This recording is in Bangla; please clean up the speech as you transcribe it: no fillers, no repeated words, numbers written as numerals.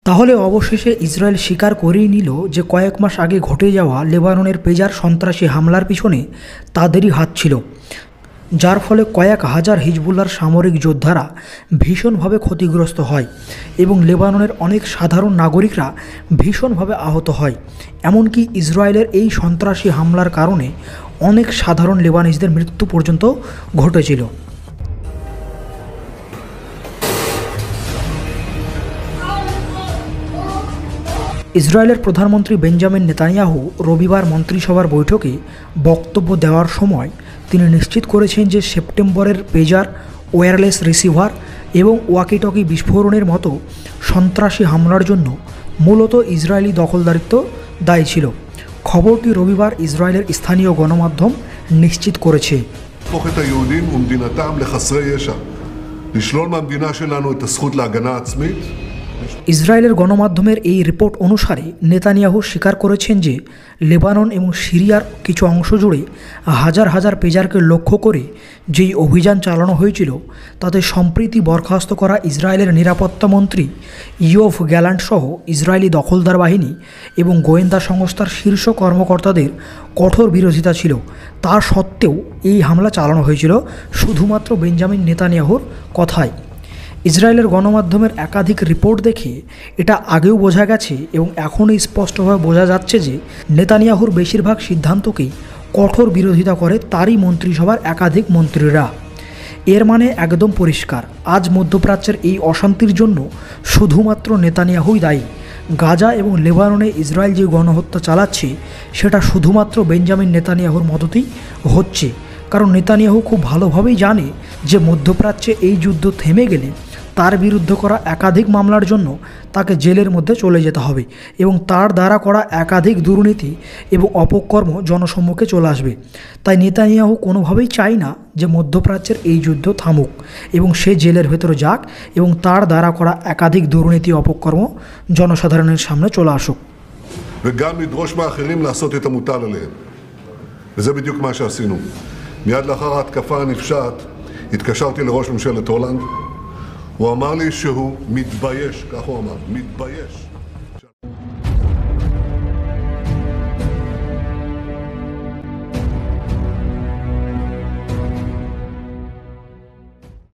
তাহলে অবশেষে ইসরায়েল স্বীকার করেই নিল যে কয়েক মাস আগে ঘটে যাওয়া লেবাননের পেজার সন্ত্রাসী হামলার পিছনে তাদেরই হাত ছিল, যার ফলে কয়েক হাজার হিজবুল্লাহর সামরিক যোদ্ধারা ভীষণভাবে ক্ষতিগ্রস্ত হয় এবং লেবাননের অনেক সাধারণ নাগরিকরা ভীষণভাবে আহত হয়। এমনকি ইসরায়েলের এই সন্ত্রাসী হামলার কারণে অনেক সাধারণ লেবানিজদের মৃত্যু পর্যন্ত ঘটেছিল। ইসরায়েলের প্রধানমন্ত্রী বেঞ্জামিন নেতানিয়াহু রবিবার মন্ত্রিসভার বৈঠকে বক্তব্য দেওয়ার সময় তিনি নিশ্চিত করেছেন যে সেপ্টেম্বরের পেজার, ওয়্যারলেস রিসিভার এবং ওয়াকিটকি বিস্ফোরণের মতো সন্ত্রাসী হামলার জন্য মূলত ইসরায়েলি দখলদারিত্ব দায়ী ছিল। খবরটি রবিবার ইসরায়েলের স্থানীয় গণমাধ্যম নিশ্চিত করেছে। ইসরায়েলের গণমাধ্যমের এই রিপোর্ট অনুসারে নেতানিয়াহু স্বীকার করেছেন যে লেবানন এবং সিরিয়ার কিছু অংশ জুড়ে হাজার হাজার পেজারকে লক্ষ্য করে যেই অভিযান চালানো হয়েছিল তাতে সম্প্রতি বরখাস্ত করা ইসরায়েলের নিরাপত্তা মন্ত্রী ইয়োভ গ্যালান্ট সহ ইসরায়েলি দখলদার বাহিনী এবং গোয়েন্দা সংস্থার শীর্ষ কর্মকর্তাদের কঠোর বিরোধিতা ছিল। তা সত্ত্বেও এই হামলা চালানো হয়েছিল শুধুমাত্র বেঞ্জামিন নেতানিয়াহুর কথায়। ইসরায়েলের গণমাধ্যমের একাধিক রিপোর্ট দেখে এটা আগেও বোঝা গেছে এবং এখনও স্পষ্টভাবে বোঝা যাচ্ছে যে নেতানিয়াহুর বেশিরভাগ সিদ্ধান্তকেই কঠোর বিরোধিতা করে তারই মন্ত্রিসভার একাধিক মন্ত্রীরা। এর মানে একদম পরিষ্কার, আজ মধ্যপ্রাচ্যের এই অশান্তির জন্য শুধুমাত্র নেতানিয়াহুই দায়ী। গাজা এবং লেবাননে ইসরায়েল যে গণহত্যা চালাচ্ছে সেটা শুধুমাত্র বেঞ্জামিন নেতানিয়াহুর মদতেই হচ্ছে, কারণ নেতানিয়াহু খুব ভালোভাবেই জানে যে মধ্যপ্রাচ্যে এই যুদ্ধ থেমে গেলে তার বিরুদ্ধে করা একাধিক মামলার জন্য তাকে জেলের মধ্যে চলে যেতে হবে এবং তার দ্বারা করা একাধিক দুর্নীতি এবং অপকর্ম জনসম্মুখে চলে আসবে। তাই নেতানিয়াহু কোনোভাবেই চায় না যে মধ্যপ্রাচ্যের এই যুদ্ধ থামুক এবং সে জেলের ভেতরে যাক এবং তার দ্বারা করা একাধিক দুর্নীতি অপকর্ম জনসাধারণের সামনে চলে আসুক। וגם לדרוש מאחרים לעשות את המוטל עליהם. וזה בדיוק מה שעשינו. מיד לאחר ההתקפה הנפשעת התקשרתי לראש ממשלת הולנד. הוא אמר לי שהוא מתבייש, כך הוא אמר, מתבייש.